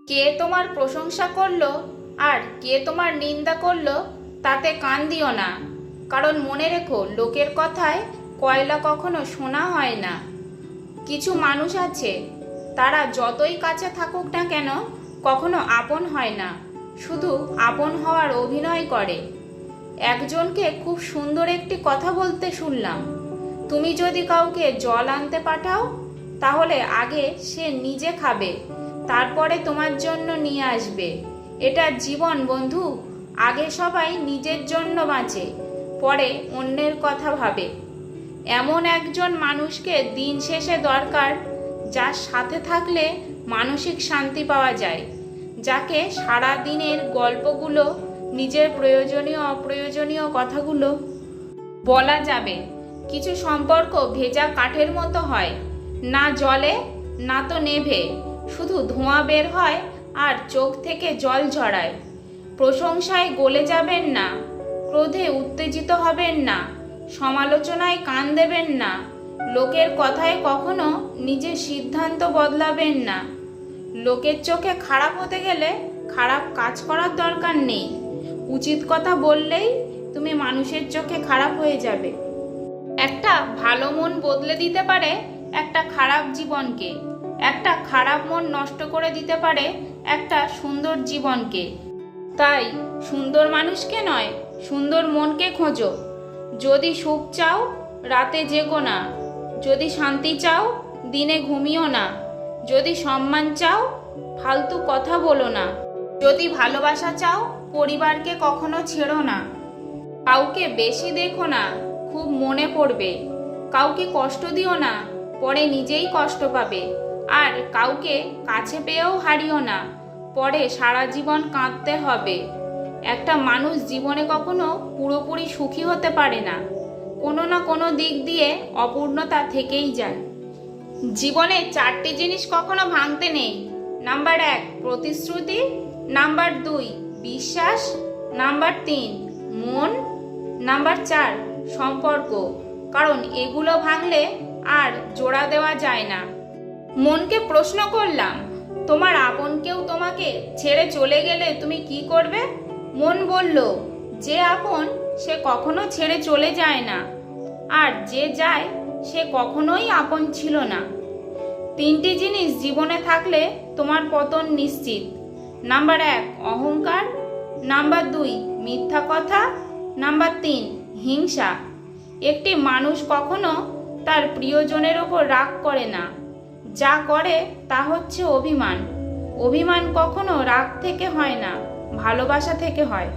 কে তোমার প্রশংসা করলো আর কে তোমার নিন্দা করলো তাতে কান দিও না, কারণ মনে রেখো লোকের কথায় কয়লা কখনো সোনা হয় না। কিছু মানুষ আছে, তারা যতই কাছে থাকুক না কেন কখনো আপন হয় না, শুধু আপন হওয়ার অভিনয় করে। একজনকে খুব সুন্দর একটি কথা বলতে শুনলাম, তুমি যদি কাউকে জল আনতে পাঠাও তাহলে আগে সে নিজে খাবে, তারপরে তোমার জন্য নিয়ে আসবে। এটা জীবন বন্ধু, আগে সবাই নিজের জন্য বাঁচে, পরে অন্যের কথা ভাবে। এমন একজন মানুষকে দিন শেষে দরকার, যার সাথে থাকলে মানসিক শান্তি পাওয়া যায়, যাকে সারা দিনের গল্পগুলো, নিজের প্রয়োজনীয় অপ্রয়োজনীয় কথাগুলো বলা যাবে। কিছু সম্পর্ক ভেজা কাঠের মতো হয়, না জ্বলে না তো নেভে, শুধু ধোঁয়া বের হয় আর চোখ থেকে জল ঝরায়। প্রশংসায় গলে যাবেন না, ক্রোধে উত্তেজিত হবেন না, সমালোচনায় কান দেবেন না, লোকের কথায় কখনো নিজের সিদ্ধান্ত বদলাবেন না। লোকের চোখে খারাপ হতে গেলে খারাপ কাজ করার দরকার নেই, উচিত কথা বললেই তুমি মানুষের চোখে খারাপ হয়ে যাবে। একটা ভালো মন বদলে দিতে পারে একটা খারাপ জীবনকে, একটা খারাপ মন নষ্ট করে দিতে পারে একটা সুন্দর জীবনকে। তাই সুন্দর মানুষকে নয়, সুন্দর মনকে খোঁজো। যদি সুখ চাও রাতে জেগো না, যদি শান্তি চাও দিনে ঘুমিও না, যদি সম্মান চাও ফালতু কথা বলো না, যদি ভালোবাসা চাও পরিবারকে কখনো ছেড়ো না। কাউকে বেশি দেখো না, খুব মনে পড়বে। কাউকে কষ্ট দিও না, পরে নিজেই কষ্ট পাবে। আর কাউকে কাছে পেয়েও হারিও না, পরে সারা জীবন কাঁদতে হবে। একটা মানুষ জীবনে কখনো পুরোপুরি সুখী হতে পারে না, কোনো না কোনো দিক দিয়ে অপূর্ণতা থেকেই যায়। জীবনে 4টি জিনিস কখনো ভাঙতে নেই। নাম্বার 1 প্রতিশ্রুতি, নাম্বার 2 বিশ্বাস, নাম্বার 3 মন, নাম্বার 4 সম্পর্ক, কারণ এগুলো ভাঙলে আর জোড়া দেওয়া যায় না। মনকে প্রশ্ন করলাম, তোমার আপন কেউ তোমাকে ছেড়ে চলে গেলে তুমি কি করবে? মন বলল, যে আপন সে কখনো ছেড়ে চলে যায় না, আর যে যায় সে কখনোই আপন ছিল না। 3টি জিনিস জীবনে থাকলে তোমার পতন নিশ্চিত। নাম্বার 1 অহংকার, নাম্বার 2 মিথ্যা কথা, নাম্বার 3 হিংসা। একটি মানুষ কখনো তার প্রিয়জনের ওপর রাগ করে না, যা করে তা হচ্ছে অভিমান। অভিমান কখনো রাগ থেকে হয় না, ভালোবাসা থেকে হয়।